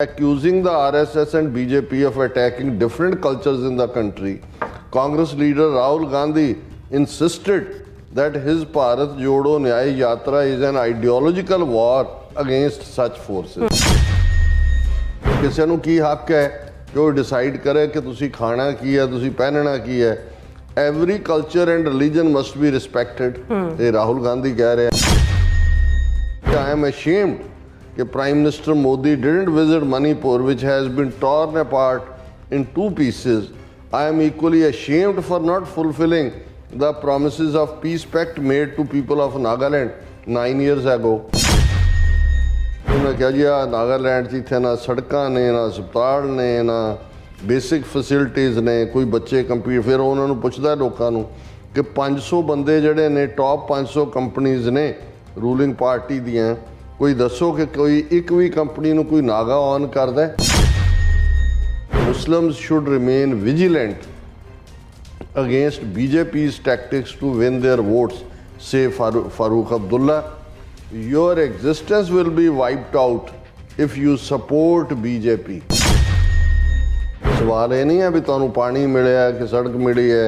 Accusing the RSS and BJP of attacking different cultures in the country, Congress leader Rahul Gandhi insisted that his Bharat Jodo Nyay Yatra is an ideological war against such forces. ਕਿਸੇ ਨੂੰ ਕੀ ਹੱਕ ਹੈ ਕਿ ਉਹ decide ਕਰੇ ਕਿ ਤੁਸੀਂ ਖਾਣਾ ਕੀ ਹੈ, ਤੁਸੀਂ ਪਹਿਨਣਾ ਕੀ ਹੈ? Every culture and religion must be respected. ਇਹ ਰਾਹੁਲ ਗਾਂਧੀ ਕਹਿ ਰਿਹਾ। I am ashamed that Prime Minister Modi didn't visit Manipur, which has been torn apart in two pieces. I am equally ashamed for not fulfilling the promises of peace pact made to people of Nagaland 9 years ago. उन्होंने कहा जी नागालैंड जिथे ना सड़क ने ना अस्पताल ने ना बेसिक फैसिलिटीज़ ने, कोई बच्चे कंप्यूटर, फिर उन्होंने पुछदा लोगों को कि 500 बंदे जड़े ने टॉप 500 कंपनीज़ ने रूलिंग पार्टी दियाँ, कोई दसो कि कोई एक भी कंपनी नूं कोई नागा ऑन करदा है? Muslims should remain vigilant against BJP's tactics to win their votes, say Farooq Abdullah. Your existence will be wiped out if you support BJP. सवाल ये नहीं है भी तुहानूं पानी मिलिया कि सड़क मिली है,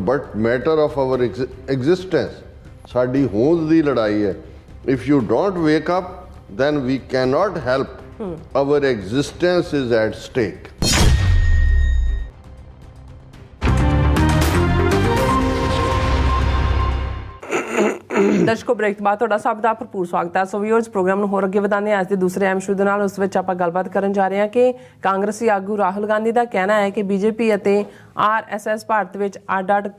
but matter of our existence, साडी होंद दी लड़ाई है। If you don't wake up, then we cannot help. Our existence is at stake. ਦਰਸ਼ਕੋ ਬ੍ਰੇਕ ਤੋਂ ਬਾਅਦ ਤੁਹਾਡਾ ਸਭ ਦਾ ਭਰਪੂਰ ਸਵਾਗਤ ਹੈ। ਸੋ ਵਿਊਅਰਸ, ਪ੍ਰੋਗਰਾਮ ਨੂੰ ਹੋਰ ਅੱਗੇ ਵਧਾਉਂਦੇ ਹਾਂ ਅੱਜ ਦੇ ਦੂਸਰੇ ਅਹਿਮ ਇਸ਼ੂ ਦੇ ਨਾਲ। ਉਸ ਵਿੱਚ ਆਪਾਂ ਗੱਲਬਾਤ ਕਰਨ ਜਾ ਰਹੇ ਹਾਂ ਕਿ ਕਾਂਗਰਸੀ ਆਗੂ ਰਾਹੁਲ ਗਾਂਧੀ ਦਾ ਕਹਿਣਾ ਹੈ ਕਿ ਬੀਜੇਪੀ ਅਤੇ RSS ਭਾਰਤ ਵਿੱਚ ਅੱਡ-ਅੱਡ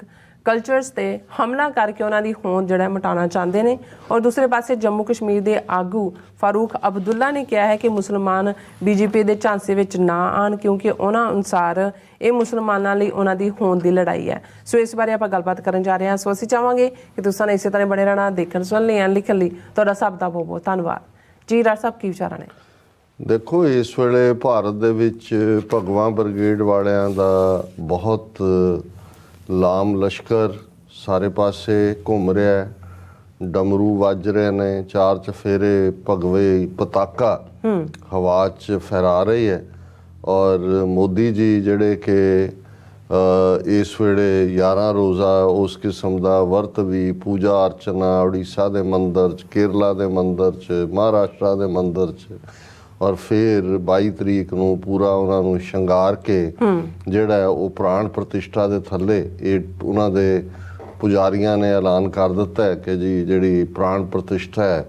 ਕਲਚਰਸ ਤੇ ਹਮਲਾ ਕਰਕੇ ਉਹਨਾਂ ਦੀ ਹੋਂਦ ਜਿਹੜਾ ਮਿਟਾਉਣਾ ਚਾਹੁੰਦੇ ਨੇ। ਔਰ ਦੂਸਰੇ ਪਾਸੇ ਜੰਮੂ ਕਸ਼ਮੀਰ ਦੇ ਆਗੂ ਫਾਰੂਕ ਅਬਦੁੱਲਾ ਨੇ ਕਿਹਾ ਹੈ ਕਿ ਮੁਸਲਮਾਨ ਬੀਜੇਪੀ ਦੇ ਝਾਂਸੇ ਵਿੱਚ ਨਾ ਆਉਣ, ਕਿਉਂਕਿ ਉਹਨਾਂ ਅਨੁਸਾਰ ਇਹ ਮੁਸਲਮਾਨਾਂ ਲਈ ਉਹਨਾਂ ਦੀ ਹੋਂਦ ਦੀ ਲੜਾਈ ਹੈ। ਸੋ ਇਸ ਬਾਰੇ ਆਪਾਂ ਗੱਲਬਾਤ ਕਰਨ ਜਾ ਰਹੇ ਹਾਂ। ਸੋ ਅਸੀਂ ਚਾਹਾਂਗੇ ਕਿ ਤੁਸੀਂ ਇਸੇ ਤਰ੍ਹਾਂ ਬਣੇ ਰਹਿਣਾ। ਦੇਖਣ ਸੁਣਨ ਲਈ ਲਿਖਣ ਲਈ ਤੁਹਾਡਾ ਸਭ ਦਾ ਬਹੁਤ ਬਹੁਤ ਧੰਨਵਾਦ ਜੀ। ਰਾਜ ਸਾਹਿਬ, ਕੀ ਵਿਚਾਰਾਂ ਨੇ? ਦੇਖੋ, ਇਸ ਵੇਲੇ ਭਾਰਤ ਦੇ ਵਿੱਚ ਭਗਵਾਂ ਬ੍ਰਿਗੇਡ ਵਾਲਿਆਂ ਦਾ ਬਹੁਤ ਲਾਮ ਲਸ਼ਕਰ ਸਾਰੇ ਪਾਸੇ ਘੁੰਮ ਰਿਹਾ ਹੈ, ਡਮਰੂ ਵੱਜ ਰਹੇ ਨੇ, ਚਾਰ ਚਫੇਰੇ ਭਗਵੇ ਪਤਾਕਾ ਹਵਾ 'ਚ ਫਹਿਰਾ ਰਹੀ ਹੈ। ਔਰ ਮੋਦੀ ਜੀ ਜਿਹੜੇ ਕਿ ਇਸ ਵੇਲੇ 11 ਰੋਜ਼ਾ ਉਸ ਕਿਸਮ ਦਾ ਵਰਤ ਵੀ ਪੂਜਾ ਅਰਚਨਾ ਉੜੀਸਾ ਦੇ ਮੰਦਰ 'ਚ, ਕੇਰਲਾ ਦੇ ਮੰਦਰ 'ਚ, ਮਹਾਰਾਸ਼ਟਰਾ ਦੇ ਮੰਦਰ 'ਚ, ਔਰ ਫਿਰ 22 ਤਰੀਕ ਨੂੰ ਪੂਰਾ ਉਹਨਾਂ ਨੂੰ ਸ਼ਿੰਗਾਰ ਕੇ ਜਿਹੜਾ ਉਹ ਪ੍ਰਾਣ ਪ੍ਰਤਿਸ਼ਠਾ ਦੇ ਥੱਲੇ ਇਹ ਉਹਨਾਂ ਦੇ ਪੁਜਾਰੀਆਂ ਨੇ ਐਲਾਨ ਕਰ ਦਿੱਤਾ ਹੈ ਕਿ ਜੀ ਜਿਹੜੀ ਪ੍ਰਾਣ ਪ੍ਰਤਿਸ਼ਠਾ ਹੈ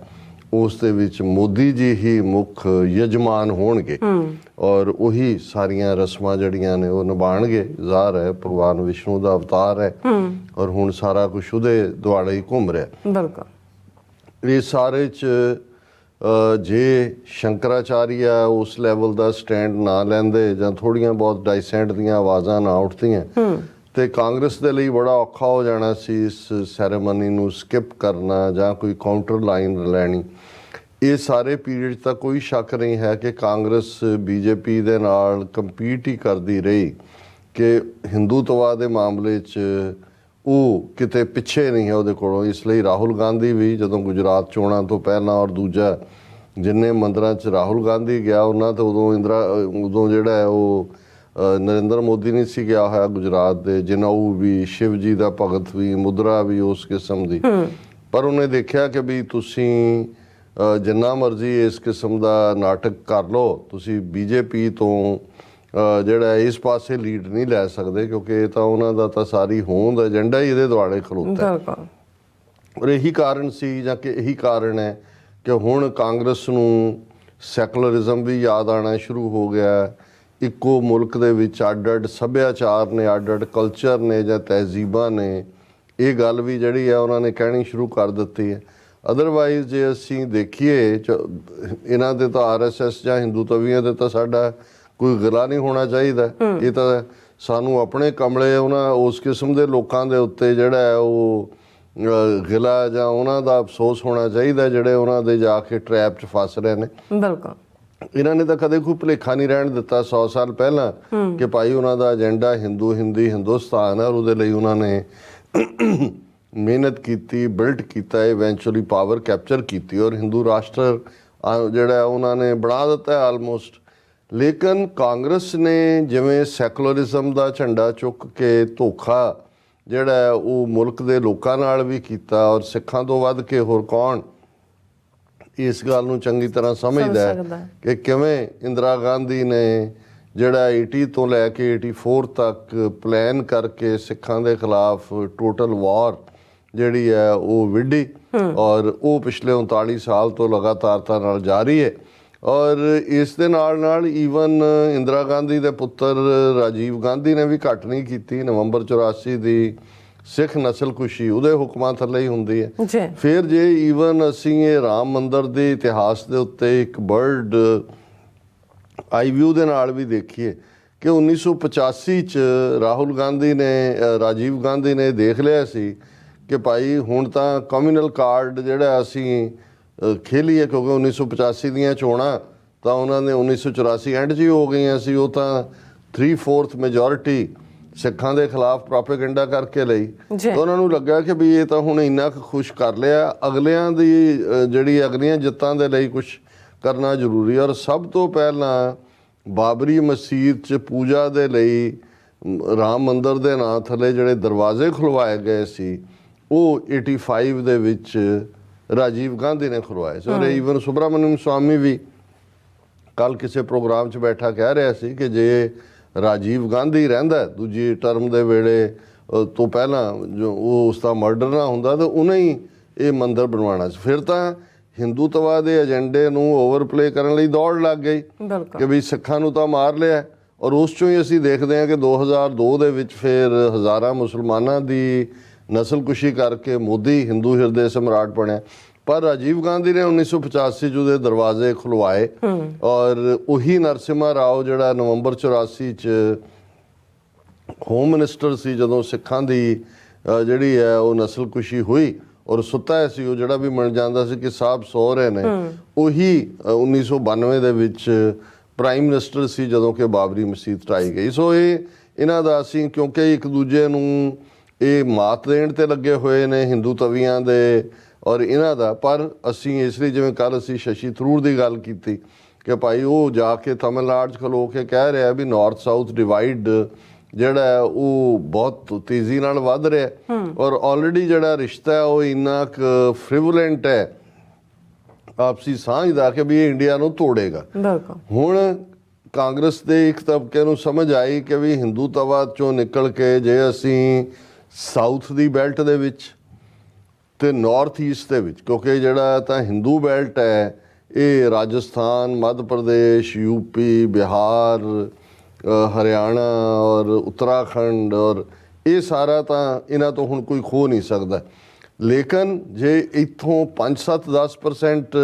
ਉਸ ਦੇ ਵਿੱਚ ਮੋਦੀ ਜੀ ਹੀ ਮੁੱਖ ਯਜਮਾਨ ਹੋਣਗੇ ਔਰ ਉਹੀ ਸਾਰੀਆਂ ਰਸਮਾਂ ਜਿਹੜੀਆਂ ਨੇ ਉਹ ਨਿਭਾਉਣਗੇ। ਜ਼ਾਹਰ ਹੈ ਭਗਵਾਨ ਵਿਸ਼ਨੂੰ ਦਾ ਅਵਤਾਰ ਹੈ ਔਰ ਹੁਣ ਸਾਰਾ ਕੁਛ ਉਹਦੇ ਦੁਆਲੇ ਹੀ ਘੁੰਮ ਰਿਹਾ। ਬਿਲਕੁਲ। ਇਹ ਸਾਰੇ 'ਚ ਜੇ ਸ਼ੰਕਰਾਚਾਰੀਆ ਉਸ ਲੈਵਲ ਦਾ ਸਟੈਂਡ ਨਾ ਲੈਂਦੇ ਜਾਂ ਥੋੜ੍ਹੀਆਂ ਬਹੁਤ ਡਾਈਸੈਂਟ ਦੀਆਂ ਆਵਾਜ਼ਾਂ ਨਾ ਉੱਠਦੀਆਂ ਤੇ ਕਾਂਗਰਸ ਦੇ ਲਈ ਬੜਾ ਔਖਾ ਹੋ ਜਾਣਾ ਸੀ ਇਸ ਸੈਰੇਮਨੀ ਨੂੰ ਸਕਿਪ ਕਰਨਾ ਜਾਂ ਕੋਈ ਕਾਊਂਟਰ ਲਾਈਨ ਲੈਣੀ। ਇਹ ਸਾਰੇ ਪੀਰੀਅਡ 'ਚ ਤਾਂ ਕੋਈ ਸ਼ੱਕ ਨਹੀਂ ਹੈ ਕਿ ਕਾਂਗਰਸ BJP ਦੇ ਨਾਲ ਕੰਪੀਟ ਹੀ ਕਰਦੀ ਰਹੀ ਕਿ ਹਿੰਦੂਤਵਾ ਦੇ ਮਾਮਲੇ 'ਚ ਉਹ ਕਿਤੇ ਪਿੱਛੇ ਨਹੀਂ ਹੈ ਉਹਦੇ ਕੋਲੋਂ। ਇਸ ਲਈ ਰਾਹੁਲ ਗਾਂਧੀ ਵੀ ਜਦੋਂ ਗੁਜਰਾਤ ਚੋਣਾਂ ਤੋਂ ਪਹਿਲਾਂ ਔਰ ਦੂਜਾ ਜਿੰਨੇ ਮੰਦਰਾਂ 'ਚ ਰਾਹੁਲ ਗਾਂਧੀ ਗਿਆ ਉਹਨਾਂ ਤੋਂ ਉਦੋਂ ਜਿਹੜਾ ਹੈ ਉਹ ਨਰਿੰਦਰ ਮੋਦੀ ਨਹੀਂ ਸੀ ਗਿਆ ਹੋਇਆ ਗੁਜਰਾਤ ਦੇ। ਜਨਾਊ ਵੀ, ਸ਼ਿਵ ਜੀ ਦਾ ਭਗਤ ਵੀ, ਮੁਦਰਾ ਵੀ ਉਸ ਕਿਸਮ ਦੀ। ਪਰ ਉਹਨੇ ਦੇਖਿਆ ਕਿ ਵੀ ਤੁਸੀਂ ਜਿੰਨਾ ਮਰਜ਼ੀ ਇਸ ਕਿਸਮ ਦਾ ਨਾਟਕ ਕਰ ਲਓ, ਤੁਸੀਂ BJP ਤੋਂ ਜਿਹੜਾ ਇਸ ਪਾਸੇ ਲੀਡ ਨਹੀਂ ਲੈ ਸਕਦੇ ਕਿਉਂਕਿ ਇਹ ਤਾਂ ਉਹਨਾਂ ਦਾ ਤਾਂ ਸਾਰੀ ਹੋਂਦ ਏਜੰਡਾ ਹੀ ਇਹਦੇ ਦੁਆਲੇ ਖਲੋਤਾ। ਔਰ ਇਹੀ ਕਾਰਨ ਸੀ ਜਾਂ ਕਿ ਇਹੀ ਕਾਰਨ ਹੈ ਕਿ ਹੁਣ ਕਾਂਗਰਸ ਨੂੰ ਸੈਕੂਲਰਿਜ਼ਮ ਵੀ ਯਾਦ ਆਉਣਾ ਸ਼ੁਰੂ ਹੋ ਗਿਆ। ਇੱਕੋ ਮੁਲਕ ਦੇ ਵਿੱਚ ਅੱਡ-ਅੱਡ ਸੱਭਿਆਚਾਰ ਨੇ, ਅੱਡ-ਅੱਡ ਕਲਚਰ ਨੇ ਜਾਂ ਤਹਿਜ਼ੀਬਾਂ ਨੇ, ਇਹ ਗੱਲ ਵੀ ਜਿਹੜੀ ਹੈ ਉਹਨਾਂ ਨੇ ਕਹਿਣੀ ਸ਼ੁਰੂ ਕਰ ਦਿੱਤੀ ਹੈ। ਅਦਰਵਾਈਜ਼ ਜੇ ਅਸੀਂ ਦੇਖੀਏ ਇਹਨਾਂ ਦੇ ਤਾਂ RSS ਜਾਂ ਹਿੰਦੂਤਵੀਆਂ ਦੇ ਤਾਂ ਸਾਡਾ ਕੋਈ ਗਿਲਾ ਨਹੀਂ ਹੋਣਾ ਚਾਹੀਦਾ। ਇਹ ਤਾਂ ਸਾਨੂੰ ਆਪਣੇ ਕਮਲੇ ਉਹਨਾਂ ਉਸ ਕਿਸਮ ਦੇ ਲੋਕਾਂ ਦੇ ਉੱਤੇ ਜਿਹੜਾ ਹੈ ਉਹ ਗਿਲਾ ਜਾਂ ਉਹਨਾਂ ਦਾ ਅਫਸੋਸ ਹੋਣਾ ਚਾਹੀਦਾ ਜਿਹੜੇ ਉਹਨਾਂ ਦੇ ਜਾ ਕੇ ਟਰੈਪ 'ਚ ਫਸ ਰਹੇ ਨੇ। ਬਿਲਕੁਲ। ਇਹਨਾਂ ਨੇ ਤਾਂ ਕਦੇ ਕੋਈ ਭੁਲੇਖਾ ਨਹੀਂ ਰਹਿਣ ਦਿੱਤਾ 100 ਸਾਲ ਪਹਿਲਾਂ ਕਿ ਭਾਈ ਉਹਨਾਂ ਦਾ ਏਜੰਡਾ ਹਿੰਦੀ ਹਿੰਦੁਸਤਾਨ ਹੈ ਔਰ ਉਹਦੇ ਲਈ ਉਹਨਾਂ ਨੇ ਮਿਹਨਤ ਕੀਤੀ, ਬਿਲਡ ਕੀਤਾ, ਇਵੈਂਚੁਅਲੀ ਪਾਵਰ ਕੈਪਚਰ ਕੀਤੀ ਔਰ ਹਿੰਦੂ ਰਾਸ਼ਟਰ ਜਿਹੜਾ ਉਹਨਾਂ ਨੇ ਬਣਾ ਦਿੱਤਾ ਆਲਮੋਸਟ। ਲੇਕਿਨ ਕਾਂਗਰਸ ਨੇ ਜਿਵੇਂ ਸੈਕੂਲਰਿਜ਼ਮ ਦਾ ਝੰਡਾ ਚੁੱਕ ਕੇ ਧੋਖਾ ਜਿਹੜਾ ਹੈ ਉਹ ਮੁਲਕ ਦੇ ਲੋਕਾਂ ਨਾਲ ਵੀ ਕੀਤਾ, ਔਰ ਸਿੱਖਾਂ ਤੋਂ ਵੱਧ ਕੇ ਹੋਰ ਕੌਣ ਇਸ ਗੱਲ ਨੂੰ ਚੰਗੀ ਤਰ੍ਹਾਂ ਸਮਝਦਾ ਹੈ ਕਿ ਕਿਵੇਂ ਇੰਦਰਾ ਗਾਂਧੀ ਨੇ ਜਿਹੜਾ 80 ਤੋਂ ਲੈ ਕੇ 84 ਤੱਕ ਪਲਾਨ ਕਰਕੇ ਸਿੱਖਾਂ ਦੇ ਖਿਲਾਫ ਟੋਟਲ ਵਾਰ ਜਿਹੜੀ ਹੈ ਉਹ ਵਿੱਢੀ, ਔਰ ਉਹ ਪਿਛਲੇ 39 ਸਾਲ ਤੋਂ ਲਗਾਤਾਰਤਾ ਨਾਲ ਜਾਰੀ ਹੈ। ਔਰ ਇਸ ਦੇ ਨਾਲ ਈਵਨ ਇੰਦਰਾ ਗਾਂਧੀ ਦੇ ਪੁੱਤਰ ਰਾਜੀਵ ਗਾਂਧੀ ਨੇ ਵੀ ਘੱਟ ਨਹੀਂ ਕੀਤੀ। ਨਵੰਬਰ 84 ਦੀ ਸਿੱਖ ਨਸਲਕੁਸ਼ੀ ਉਹਦੇ ਹੁਕਮਾਂ ਥੱਲੇ ਹੀ ਹੁੰਦੀ ਹੈ। ਫਿਰ ਜੇ ਈਵਨ ਅਸੀਂ ਇਹ ਰਾਮ ਮੰਦਰ ਦੇ ਇਤਿਹਾਸ ਦੇ ਉੱਤੇ ਇੱਕ ਬਰਡ ਆਈ ਵਿਊ ਦੇ ਨਾਲ ਵੀ ਦੇਖੀਏ ਕਿ 1985 ਚ ਰਾਜੀਵ ਗਾਂਧੀ ਨੇ ਦੇਖ ਲਿਆ ਸੀ ਕਿ ਭਾਈ ਹੁਣ ਤਾਂ ਕਮਿਊਨਲ ਕਾਰਡ ਜਿਹੜਾ ਅਸੀਂ ਖੇਲੀਏ, ਕਿਉਂਕਿ 1985 ਦੀਆਂ ਚੋਣਾਂ ਤਾਂ ਉਹਨਾਂ ਨੇ 1984 ਐਂਡ 'ਚ ਹੀ ਹੋ ਗਈਆਂ ਸੀ। ਉਹ ਤਾਂ 3/4 ਮੈਜੋਰਿਟੀ ਸਿੱਖਾਂ ਦੇ ਖਿਲਾਫ ਪ੍ਰੋਪੇਗੈਂਡਾ ਕਰਕੇ ਲਈ। ਤਾਂ ਉਹਨਾਂ ਨੂੰ ਲੱਗਾ ਕਿ ਵੀ ਇਹ ਤਾਂ ਹੁਣ ਇੰਨਾ ਕੁ ਖੁਸ਼ ਕਰ ਲਿਆ, ਅਗਲਿਆਂ ਦੀ ਜਿਹੜੀ ਅਗਲੀਆਂ ਜਿੱਤਾਂ ਦੇ ਲਈ ਕੁਝ ਕਰਨਾ ਜ਼ਰੂਰੀ। ਔਰ ਸਭ ਤੋਂ ਪਹਿਲਾਂ ਬਾਬਰੀ ਮਸਜਿਦ 'ਚ ਪੂਜਾ ਦੇ ਲਈ ਰਾਮ ਮੰਦਰ ਦੇ ਨਾਂ ਥੱਲੇ ਜਿਹੜੇ ਦਰਵਾਜ਼ੇ ਖੁਲਵਾਏ ਗਏ ਸੀ ਉਹ 85 ਦੇ ਵਿੱਚ ਰਾਜੀਵ ਗਾਂਧੀ ਨੇ ਖੁਲਵਾਏ ਸੀ। ਔਰ ਈਵਨ ਸੁਬਰਾਮਨਿਅਮ ਸਵਾਮੀ ਵੀ ਕੱਲ ਕਿਸੇ ਪ੍ਰੋਗਰਾਮ 'ਚ ਬੈਠਾ ਕਹਿ ਰਿਹਾ ਸੀ ਕਿ ਜੇ ਰਾਜੀਵ ਗਾਂਧੀ ਰਹਿੰਦਾ ਦੂਜੀ ਟਰਮ ਦੇ ਵੇਲੇ ਤੋਂ ਪਹਿਲਾਂ ਜੋ ਉਸ ਦਾ ਮਰਡਰ ਨਾ ਹੁੰਦਾ ਤਾਂ ਉਹਨੇ ਹੀ ਇਹ ਮੰਦਰ ਬਣਵਾਉਣਾ ਸੀ। ਫਿਰ ਤਾਂ ਹਿੰਦੂਤਵਾ ਦੇ ਏਜੰਡੇ ਨੂੰ ਓਵਰਪਲੇ ਕਰਨ ਲਈ ਦੌੜ ਲੱਗ ਗਈ ਕਿ ਵੀ ਸਿੱਖਾਂ ਨੂੰ ਤਾਂ ਮਾਰ ਲਿਆ। ਔਰ ਉਸ 'ਚੋਂ ਹੀ ਅਸੀਂ ਦੇਖਦੇ ਹਾਂ ਕਿ 2002 ਦੇ ਵਿੱਚ ਫਿਰ ਹਜ਼ਾਰਾਂ ਮੁਸਲਮਾਨਾਂ ਦੀ ਨਸਲਕੁਸ਼ੀ ਕਰਕੇ ਮੋਦੀ ਹਿੰਦੂ ਹਿਰਦੇ ਸਮਰਾਟ ਬਣਿਆ। ਪਰ ਰਾਜੀਵ ਗਾਂਧੀ ਨੇ 1985 'ਚ ਉਹਦੇ ਦਰਵਾਜ਼ੇ ਖੁਲਵਾਏ। ਔਰ ਉਹੀ ਨਰਸਿਮਹਾ ਰਾਓ ਜਿਹੜਾ ਨਵੰਬਰ 84 'ਚ ਹੋਮ ਮਿਨਿਸਟਰ ਸੀ ਜਦੋਂ ਸਿੱਖਾਂ ਦੀ ਜਿਹੜੀ ਹੈ ਉਹ ਨਸਲਕੁਸ਼ੀ ਹੋਈ ਔਰ ਸੁੱਤਾ ਸੀ ਉਹ ਜਿਹੜਾ ਵੀ ਮਿਲ ਜਾਂਦਾ ਸੀ ਕਿ ਸਾਹਿਬ ਸੋ ਰਹੇ ਨੇ, ਉਹੀ 1992 ਦੇ ਵਿੱਚ ਪ੍ਰਾਈਮ ਮਿਨਿਸਟਰ ਸੀ ਜਦੋਂ ਕਿ ਬਾਬਰੀ ਮਸਜਿਦ ਢਾਈ ਗਈ। ਸੋ ਇਹਨਾਂ ਦਾ ਅਸੀਂ ਕਿਉਂਕਿ ਇੱਕ ਦੂਜੇ ਨੂੰ ਇਹ ਮਾਤ ਦੇਣ ਤੇ ਲੱਗੇ ਹੋਏ ਨੇ ਹਿੰਦੂ ਤਵੀਆਂ ਦੇ ਔਰ ਇਹਨਾਂ ਦਾ, ਪਰ ਅਸੀਂ ਇਸ ਲਈ ਜਿਵੇਂ ਕੱਲ ਅਸੀਂ ਸ਼ਸ਼ੀ ਥਰੂਰ ਦੀ ਗੱਲ ਕੀਤੀ ਕਿ ਭਾਈ ਉਹ ਜਾ ਕੇ ਤਮਿਲਨਾਡੂ 'ਚ ਖਲੋ ਕੇ ਕਹਿ ਰਿਹਾ ਵੀ ਨਾਰਥ ਸਾਊਥ ਡਿਵਾਈਡ ਜਿਹੜਾ ਹੈ ਉਹ ਬਹੁਤ ਤੇਜ਼ੀ ਨਾਲ ਵੱਧ ਰਿਹਾ ਔਰ ਆਲਰੇਡੀ ਜਿਹੜਾ ਰਿਸ਼ਤਾ ਹੈ ਉਹ ਇੰਨਾ ਕੁ ਫ੍ਰਿਵਲੈਂਟ ਹੈ ਆਪਸੀ ਸਾਂਝ ਦਾ ਕਿ ਵੀ ਇਹ ਇੰਡੀਆ ਨੂੰ ਤੋੜੇਗਾ। ਹੁਣ ਕਾਂਗਰਸ ਦੇ ਇੱਕ ਤਬਕੇ ਨੂੰ ਸਮਝ ਆਈ ਕਿ ਵੀ ਹਿੰਦੂਤਵਾ 'ਚੋਂ ਨਿਕਲ ਕੇ ਜੇ ਅਸੀਂ ਸਾਊਥ ਦੀ ਬੈਲਟ ਦੇ ਵਿੱਚ ਤੇ ਨਾਰਥ ਈਸਟ ਦੇ ਵਿੱਚ, ਕਿਉਂਕਿ ਜਿਹੜਾ ਤਾਂ ਹਿੰਦੂ ਬੈਲਟ ਹੈ ਇਹ ਰਾਜਸਥਾਨ, ਮੱਧ ਪ੍ਰਦੇਸ਼, ਯੂਪੀ, ਬਿਹਾਰ, ਹਰਿਆਣਾ ਔਰ ਉੱਤਰਾਖੰਡ ਔਰ ਇਹ ਸਾਰਾ ਤਾਂ ਇਹਨਾਂ ਤੋਂ ਹੁਣ ਕੋਈ ਖੋ ਨਹੀਂ ਸਕਦਾ। ਲੇਕਿਨ ਜੇ ਇੱਥੋਂ 5-7-10%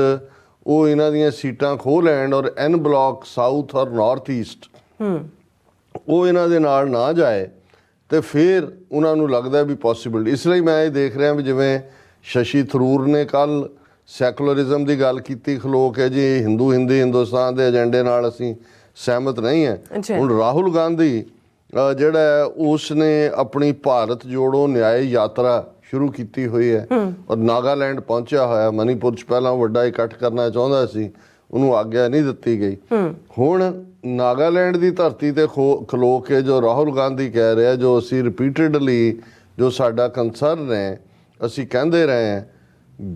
ਉਹ ਇਹਨਾਂ ਦੀਆਂ ਸੀਟਾਂ ਖੋਹ ਲੈਣ ਔਰ ਐਨ ਬਲਾਕ ਸਾਊਥ ਔਰ ਨਾਰਥ ਈਸਟ ਉਹ ਇਹਨਾਂ ਦੇ ਨਾਲ ਨਾ ਜਾਏ ਤੇ ਫਿਰ ਉਹਨਾਂ ਨੂੰ ਲੱਗਦਾ ਵੀ ਪੋਸੀਬਲ। ਇਸ ਲਈ ਮੈਂ ਇਹ ਦੇਖ ਰਿਹਾ ਵੀ ਜਿਵੇਂ ਸ਼ਸ਼ੀ ਥਰੂਰ ਨੇ ਕੱਲ ਸੈਕੂਲਰਿਜ਼ਮ ਦੀ ਗੱਲ ਕੀਤੀ ਖਲੋ ਕੇ ਜੀ ਹਿੰਦੁਸਤਾਨ ਦੇ ਏਜੰਡੇ ਨਾਲ ਅਸੀਂ ਸਹਿਮਤ ਨਹੀਂ ਹੈ। ਹੁਣ ਰਾਹੁਲ ਗਾਂਧੀ ਜਿਹੜਾ ਉਸ ਨੇ ਆਪਣੀ ਭਾਰਤ ਜੋੜੋ ਨਿਆਂ ਯਾਤਰਾ ਸ਼ੁਰੂ ਕੀਤੀ ਹੋਈ ਹੈ ਔਰ ਨਾਗਾਲੈਂਡ ਪਹੁੰਚਿਆ ਹੋਇਆ। ਮਨੀਪੁਰ 'ਚ ਪਹਿਲਾਂ ਵੱਡਾ ਇਕੱਠ ਕਰਨਾ ਚਾਹੁੰਦਾ ਸੀ, ਉਹਨੂੰ ਆਗਿਆ ਨਹੀਂ ਦਿੱਤੀ ਗਈ। ਹੁਣ ਨਾਗਾਲੈਂਡ ਦੀ ਧਰਤੀ ਤੇ ਖਲੋ ਕੇ ਜੋ ਰਾਹੁਲ ਗਾਂਧੀ ਕਹਿ ਰਿਹਾ, ਜੋ ਅਸੀਂ ਰਿਪੀਟਡਲੀ ਜੋ ਸਾਡਾ ਕੰਸਰਨ ਹੈ ਅਸੀਂ ਕਹਿੰਦੇ ਰਹੇ ਹਾਂ,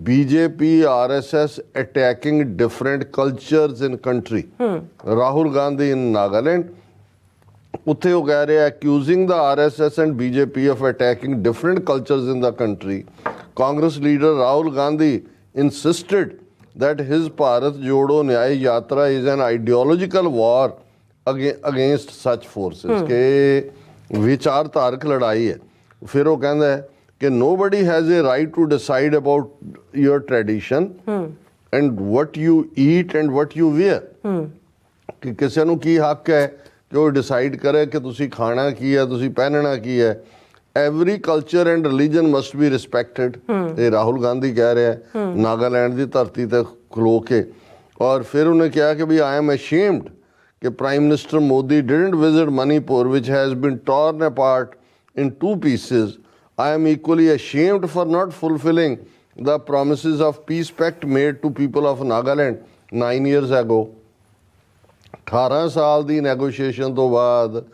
BJP RSS attacking different cultures in country. Rahul Gandhi in Nagaland, ਉੱਥੇ ਉਹ ਕਹਿ ਰਿਹਾ accusing the RSS and BJP of attacking different cultures in the country. Congress leader Rahul Gandhi insisted that his Bharat Jodo Nyay Yatra is an ideological war against such forces. ਕਿ ਵਿਚਾਰਧਾਰਕ ਲੜਾਈ ਹੈ। ਫਿਰ ਉਹ ਕਹਿੰਦਾ ਹੈ ਕਿ nobody has a right to decide about your tradition and what you eat and what you wear. ਕਿ ਕਿਸੇ ਨੂੰ ਕੀ ਹੱਕ ਹੈ ਕਿ ਉਹ ਡਿਸਾਈਡ ਕਰੇ ਕਿ ਤੁਸੀਂ ਖਾਣਾ ਕੀ ਹੈ, ਤੁਸੀਂ ਪਹਿਨਣਾ ਕੀ ਹੈ। Every culture and religion must be respected. ਇਹ ਰਾਹੁਲ ਗਾਂਧੀ ਕਹਿ ਰਿਹਾ ਨਾਗਾਲੈਂਡ ਦੀ ਧਰਤੀ ਤੇ ਖਲੋ ਕੇ। ਔਰ ਫਿਰ ਉਹਨੇ ਕਿਹਾ ਕਿ ਵੀ I am ashamed ਕਿ prime minister Modi didn't visit Manipur which has been torn apart in 2 pieces. I am equally ashamed for not fulfilling the promises of peace pact made to people of Nagaland 9 years ago. 18 ਸਾਲ ਦੀ negotiation ਤੋਂ ਬਾਅਦ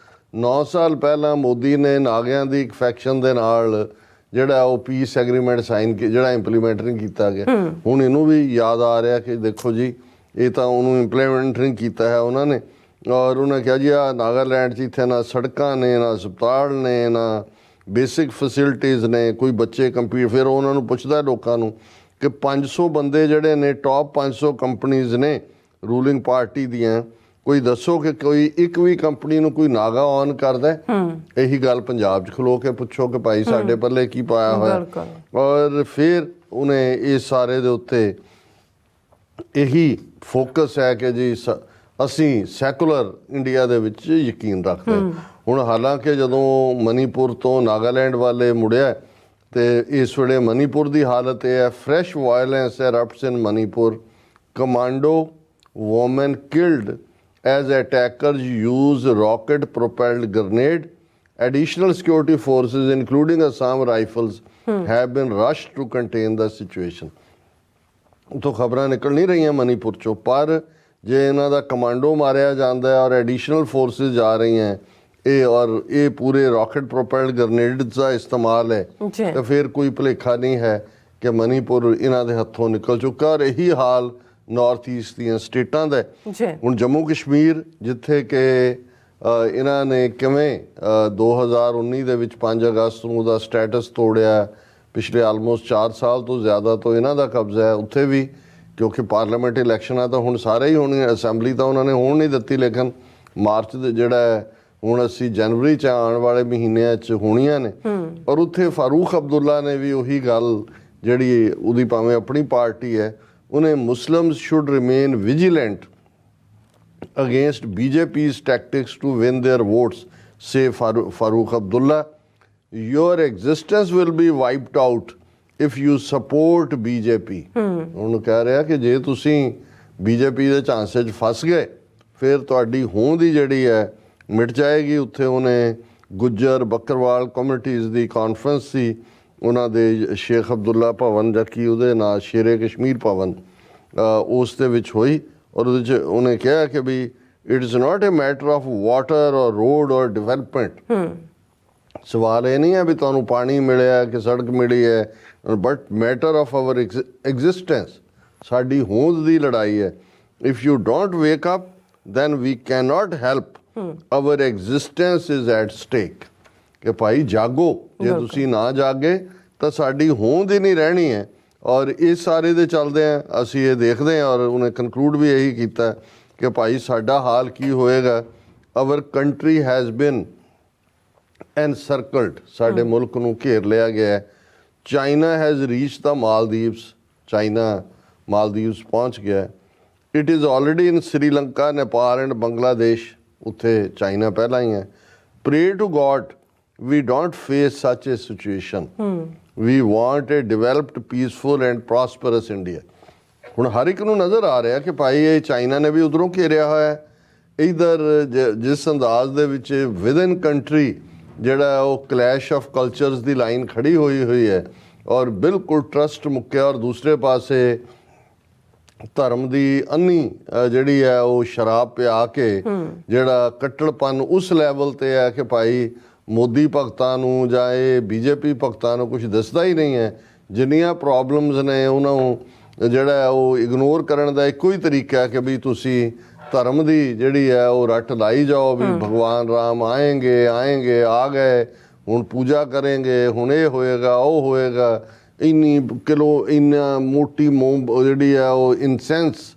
9 ਸਾਲ ਪਹਿਲਾਂ ਮੋਦੀ ਨੇ ਨਾਗਿਆਂ ਦੀ ਇੱਕ faction ਦੇ ਨਾਲ ਜਿਹੜਾ ਉਹ ਪੀਸ ਐਗਰੀਮੈਂਟ ਸਾਈਨ ਜਿਹੜਾ ਇੰਪਲੀਮੈਂਟ ਨਹੀਂ ਕੀਤਾ ਗਿਆ। ਹੁਣ ਇਹਨੂੰ ਵੀ ਯਾਦ ਆ ਰਿਹਾ ਕਿ ਦੇਖੋ ਜੀ ਇਹ ਤਾਂ ਉਹਨੂੰ ਇੰਪਲੀਮੈਂਟ ਨਹੀਂ ਕੀਤਾ ਹੈ ਉਹਨਾਂ ਨੇ। ਔਰ ਉਹਨੇ ਕਿਹਾ ਜੀ ਆ ਨਾਗਾਲੈਂਡ 'ਚ ਇੱਥੇ ਨਾ ਸੜਕਾਂ ਨੇ, ਨਾ ਹਸਪਤਾਲ ਨੇ, ਨਾ ਬੇਸਿਕ ਫੈਸਿਲਿਟੀਜ਼ ਨੇ, ਕੋਈ ਬੱਚੇ ਕੰਪੀਟ। ਫਿਰ ਉਹਨਾਂ ਨੂੰ ਪੁੱਛਦਾ ਲੋਕਾਂ ਨੂੰ ਕਿ 500 ਬੰਦੇ ਜਿਹੜੇ ਨੇ ਟੌਪ 500 ਕੰਪਨੀਜ਼ ਨੇ ਰੂਲਿੰਗ ਪਾਰਟੀ ਦੀਆਂ, ਕੋਈ ਦੱਸੋ ਕਿ ਕੋਈ ਇੱਕ ਵੀ ਕੰਪਨੀ ਨੂੰ ਕੋਈ ਨਾਗਾ ਔਨ ਕਰਦਾ? ਇਹੀ ਗੱਲ ਪੰਜਾਬ 'ਚ ਖਲੋ ਕੇ ਪੁੱਛੋ ਕਿ ਭਾਈ ਸਾਡੇ ਪੱਲੇ ਕੀ ਪਾਇਆ ਹੋਇਆ। ਔਰ ਫਿਰ ਉਹਨੇ ਇਸ ਸਾਰੇ ਦੇ ਉੱਤੇ ਇਹੀ ਫੋਕਸ ਹੈ ਕਿ ਜੀ ਅਸੀਂ ਸੈਕੂਲਰ ਇੰਡੀਆ ਦੇ ਵਿੱਚ ਯਕੀਨ ਰੱਖਦੇ। ਹੁਣ ਹਾਲਾਂਕਿ ਜਦੋਂ ਮਨੀਪੁਰ ਤੋਂ ਨਾਗਾਲੈਂਡ ਵਾਲੇ ਮੁੜਿਆ ਤੇ ਇਸ ਵੇਲੇ ਮਨੀਪੁਰ ਦੀ ਹਾਲਤ ਇਹ ਹੈ, fresh violence erupts in Manipur, commando woman killed as attackers use rocket propelled grenade. Additional security forces including Assam Rifles have been rushed to contain the situation. तो ਖਬਰਾਂ ਨਿਕਲ ਨਹੀਂ ਰਹੀਆਂ ਮਨੀਪੁਰ ਚੋਂ, ਪਰ ਜੇ ਇਹਨਾਂ ਦਾ ਕਮਾਂਡੋ ਮਾਰਿਆ ਜਾਂਦਾ ਹੈ ਔਰ ਐਡੀਸ਼ਨਲ ਫੋਰਸਿਸ ਜਾ ਰਹੀਆਂ ਇਹ ਔਰ ਇਹ ਪੂਰੇ ਰਾਕਟ ਪ੍ਰੋਪੈਲਡ ਗ੍ਰੇਨੇਡਸ ਦਾ ਇਸਤੇਮਾਲ ਹੈ ਤਾਂ ਫਿਰ ਕੋਈ ਭੁਲੇਖਾ ਨਹੀਂ ਹੈ ਕਿ ਮਨੀਪੁਰ ਇਹਨਾਂ ਦੇ ਹੱਥੋਂ ਨਿਕਲ ਚੁੱਕਾ। ਔਰ ਇਹੀ ਹਾਲ ਨਾਰਥ ਈਸਟ ਦੀਆਂ ਸਟੇਟਾਂ ਦਾ। ਹੁਣ ਜੰਮੂ ਕਸ਼ਮੀਰ ਜਿੱਥੇ ਕਿ ਇਹਨਾਂ ਨੇ ਕਿਵੇਂ 2019 ਦੇ ਵਿੱਚ 5 ਅਗਸਤ ਨੂੰ ਉਹਦਾ ਸਟੇਟਸ ਤੋੜਿਆ, ਪਿਛਲੇ ਆਲਮੋਸਟ 4 ਸਾਲ ਤੋਂ ਜ਼ਿਆਦਾ ਤੋਂ ਇਹਨਾਂ ਦਾ ਕਬਜ਼ਾ ਹੈ ਉੱਥੇ ਵੀ, ਕਿਉਂਕਿ ਪਾਰਲੀਮੈਂਟ ਇਲੈਕਸ਼ਨਾਂ ਤਾਂ ਹੁਣ ਸਾਰੇ ਹੀ ਹੋਣੀਆਂ, ਅਸੈਂਬਲੀ ਤਾਂ ਉਹਨਾਂ ਨੇ ਹੋਣ ਨਹੀਂ ਦਿੱਤੀ, ਲੇਕਿਨ ਮਾਰਚ ਦੇ ਜਿਹੜਾ ਹੁਣ ਅਸੀਂ ਜਨਵਰੀ 'ਚ ਆਉਣ ਵਾਲੇ ਮਹੀਨਿਆਂ 'ਚ ਹੋਣੀਆਂ ਨੇ। ਔਰ ਉੱਥੇ ਫਾਰੂਕ ਅਬਦੁੱਲਾ ਨੇ ਵੀ ਉਹੀ ਗੱਲ ਜਿਹੜੀ ਉਹਦੀ ਭਾਵੇਂ ਆਪਣੀ ਪਾਰਟੀ ਹੈ, ਉਹਨੇ Muslims should remain vigilant against BJP's tactics to win their votes, say Farooq Abdullah. Your existence will be wiped out if you support BJP. ਉਹਨੂੰ ਕਹਿ ਰਿਹਾ ਕਿ ਜੇ ਤੁਸੀਂ BJP ਦੇ ਝਾਂਸੇ 'ਚ ਫਸ ਗਏ ਫਿਰ ਤੁਹਾਡੀ ਹੋਂਦ ਹੀ ਜਿਹੜੀ ਹੈ ਮਿਟ ਜਾਏਗੀ। ਉੱਥੇ ਉਹਨੇ ਗੁੱਜਰ ਬੱਕਰਵਾਲ ਕਮਿਊਨਿਟੀਜ਼ ਦੀ ਕਾਨਫਰੰਸ ਸੀ ਉਹਨਾਂ ਦੇ ਸ਼ੇਖ ਅਬਦੁੱਲਾ ਭਵਨ ਜਦਕਿ ਉਹਦੇ ਨਾਲ ਸ਼ੇਰੇ ਕਸ਼ਮੀਰ ਭਵਨ ਉਸ ਦੇ ਵਿੱਚ ਹੋਈ। ਔਰ ਉਹਦੇ 'ਚ ਉਹਨੇ ਕਿਹਾ ਕਿ ਵੀ it is not a matter of water or road or development. ਸਵਾਲ ਇਹ ਨਹੀਂ ਹੈ ਵੀ ਤੁਹਾਨੂੰ ਪਾਣੀ ਮਿਲਿਆ ਕਿ ਸੜਕ ਮਿਲੀ ਹੈ, but matter of our existence, ਸਾਡੀ ਹੋਂਦ ਦੀ ਲੜਾਈ ਹੈ। If you don't wake up then we can not help, our existence is at stake. ਕਿ ਭਾਈ ਜਾਗੋ, ਜੇ ਤੁਸੀਂ ਨਾ ਜਾਗੇ ਤਾਂ ਸਾਡੀ ਹੋਂਦ ਹੀ ਨਹੀਂ ਰਹਿਣੀ ਹੈ। ਔਰ ਇਸ ਸਾਰੇ ਦੇ ਚੱਲਦੇ ਆ ਅਸੀਂ ਇਹ ਦੇਖਦੇ ਹਾਂ। ਔਰ ਉਹਨੇ ਕਨਕਲੂਡ ਵੀ ਇਹੀ ਕੀਤਾ ਕਿ ਭਾਈ ਸਾਡਾ ਹਾਲ ਕੀ ਹੋਏਗਾ। ਆਵਰ ਕੰਟਰੀ ਹੈਜ਼ ਬਿਨ ਐਨਸਰਕਲਡ, ਸਾਡੇ ਮੁਲਕ ਨੂੰ ਘੇਰ ਲਿਆ ਗਿਆ। China has reach the Maldives, China Maldives ਪਹੁੰਚ ਗਿਆ। It is already in Sri Lanka, Nepal and Bangladesh, ਉੱਥੇ ਚਾਈਨਾ ਪਹਿਲਾਂ ਹੀ ਹੈ। Pray to God we don't face such a situation. We want a developed, peaceful and prosperous India. ਹੁਣ ਹਰ ਇੱਕ ਨੂੰ ਨਜ਼ਰ ਆ ਰਿਹਾ ਕਿ ਭਾਈ ਇਹ ਚਾਈਨਾ ਨੇ ਵੀ ਉਧਰੋਂ ਘੇਰਿਆ ਹੋਇਆ ਹੈ। ਇਧਰ ਜਿਸ ਅੰਦਾਜ਼ ਦੇ ਵਿੱਚ ਵਿਦਨ ਕੰਟਰੀ ਜਿਹੜਾ ਉਹ clash of cultures the line ਖੜੀ ਹੋਈ ਹੈ ਔਰ ਬਿਲਕੁਲ ਟਰਸਟ ਮੁੱਕਿਆ। ਔਰ ਦੂਸਰੇ ਪਾਸੇ ਧਰਮ ਦੀ ਅੰਨੀ ਜਿਹੜੀ ਹੈ ਉਹ ਸ਼ਰਾਬ ਪਿਆ ਕੇ ਜਿਹੜਾ ਕੱਟੜਪਨ ਉਸ ਲੈਵਲ ਤੇ ਹੈ ਕਿ ਭਾਈ ਮੋਦੀ ਭਗਤਾਂ ਨੂੰ ਜਾਂ ਇਹ BJP ਭਗਤਾਂ ਨੂੰ ਕੁਝ ਦੱਸਦਾ ਹੀ ਨਹੀਂ ਹੈ। ਜਿੰਨੀਆਂ ਪ੍ਰੋਬਲਮਸ ਨੇ ਉਹਨਾਂ ਨੂੰ ਜਿਹੜਾ ਉਹ ਇਗਨੋਰ ਕਰਨ ਦਾ ਇੱਕੋ ਹੀ ਤਰੀਕਾ ਹੈ ਕਿ ਵੀ ਤੁਸੀਂ ਧਰਮ ਦੀ ਜਿਹੜੀ ਹੈ ਉਹ ਰੱਟ ਲਾਈ ਜਾਓ ਵੀ ਭਗਵਾਨ ਰਾਮ ਆਏਂਗੇ ਆ ਗਏ, ਹੁਣ ਪੂਜਾ ਕरेंगे, ਹੁਣ ਇਹ ਹੋਏਗਾ ਉਹ ਹੋਏਗਾ। ਇੰਨੀ ਕਿਲੋ ਇੰਨਾ ਮੋਟੀ ਮੋਮ ਜਿਹੜੀ ਆ ਉਹ ਇਨਸੈਂਸ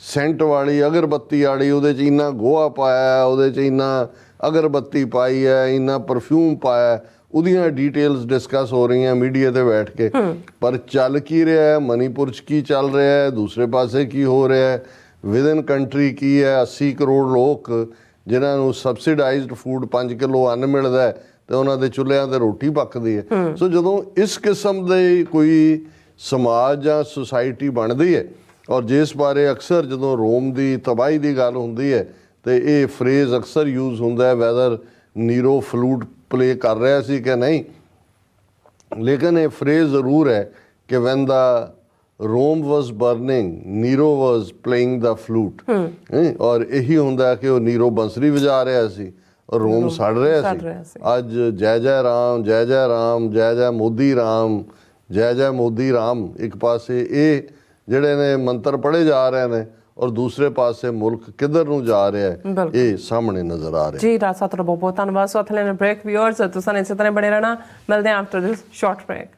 ਸੈਂਟ ਵਾਲੀ ਅਗਰਬੱਤੀ ਵਾਲੀ, ਉਹਦੇ 'ਚ ਇੰਨਾ ਗੋਹਾ ਪਾਇਆ, ਉਹਦੇ 'ਚ ਇੰਨਾ ਅਗਰਬੱਤੀ ਪਾਈ ਹੈ, ਇੰਨਾ ਪਰਫਿਊਮ ਪਾਇਆ, ਉਹਦੀਆਂ ਡਿਟੇਲਸ ਡਿਸਕਸ ਹੋ ਰਹੀਆਂ ਮੀਡੀਆ ਤੇ ਬੈਠ ਕੇ। ਪਰ ਚੱਲ ਕੀ ਰਿਹਾ ਹੈ, ਮਨੀਪੁਰ 'ਚ ਕੀ ਚੱਲ ਰਿਹਾ ਹੈ, ਦੂਸਰੇ ਪਾਸੇ ਕੀ ਹੋ ਰਿਹਾ ਹੈ, ਵਿਦਨ ਕੰਟਰੀ ਕੀ ਹੈ। 80 ਕਰੋੜ ਲੋਕ ਜਿਨ੍ਹਾਂ ਨੂੰ ਸਬਸਿਡਾਈਜ਼ਡ ਫੂਡ 5 ਕਿਲੋ ਅੰਨ ਮਿਲਦਾ ਹੈ ਤੇ ਉਹਨਾਂ ਦੇ ਚੁੱਲ੍ਹਿਆਂ ਤੇ ਰੋਟੀ ਪੱਕਦੀ ਹੈ। ਸੋ ਜਦੋਂ ਇਸ ਕਿਸਮ ਦੇ ਕੋਈ ਸਮਾਜ ਜਾਂ ਸੁਸਾਇਟੀ ਬਣਦੀ ਹੈ ਔਰ ਜਿਸ ਬਾਰੇ ਅਕਸਰ ਜਦੋਂ ਰੋਮ ਦੀ ਤਬਾਹੀ ਦੀ ਗੱਲ ਹੁੰਦੀ ਹੈ ਤੇ ਇਹ ਫਰੇਜ਼ ਅਕਸਰ ਯੂਜ਼ ਹੁੰਦਾ ਹੈ, ਵੈਦਰ ਨੀਰੋ ਫਲੂਟ ਪਲੇ ਕਰ ਰਿਹਾ ਸੀ ਕਿ ਨਹੀਂ, ਲੇਕਿਨ ਇਹ ਫਰੇਜ਼ ਜ਼ਰੂਰ ਹੈ ਕਿ ਵੈਨ ਦਾ ਰੋਮ ਵਾਸ ਬਰਨਿੰਗ, ਨੀਰੋ ਵਾਸ ਪਲੇਇੰਗ ਦਾ ਫਲੂਟ। ਔਰ ਇਹੀ ਹੁੰਦਾ ਕਿ ਉਹ ਨੀਰੋ ਬੰਸਰੀ ਵਜਾ ਰਿਹਾ ਸੀ ਔਰ ਰੋਮ ਸੜ ਰਿਹਾ ਸੀ। ਅੱਜ ਜੈ ਜੈ ਰਾਮ, ਜੈ ਜੈ ਰਾਮ, ਜੈ ਜੈ ਮੋਦੀ ਰਾਮ, ਜੈ ਜੈ ਮੋਦੀ ਰਾਮ, ਇੱਕ ਪਾਸੇ ਇਹ ਜਿਹੜੇ ਨੇ ਮੰਤਰ ਪੜ੍ਹੇ ਜਾ ਰਹੇ ਨੇ ਔਰ ਦੂਸਰੇ ਪਾਸੇ ਮੁਲਕ ਕਿੱਧਰ ਨੂੰ ਜਾ ਰਿਹਾ ਹੈ, ਇਹ ਸਾਹਮਣੇ ਨਜ਼ਰ ਆ ਰਿਹਾ ਜੀ। ਰਾਜ ਸਾਹਿਬ ਤੁਹਾਡਾ ਬਹੁਤ ਬਹੁਤ ਧੰਨਵਾਦ। ਸੋ ਅਥਲੇ ਨੇ ਬ੍ਰੇਕ ਵਿਊਅਰਸ, ਤੁਸੀਂ ਇਸੇ ਤਰ੍ਹਾਂ ਬਣੇ ਰਹਿਣਾ। ਮਿਲਦੇ ਹਾਂ ਆਫਟਰ ਦਿਸ ਸ਼ਾਰਟ ਬ੍ਰੇਕ।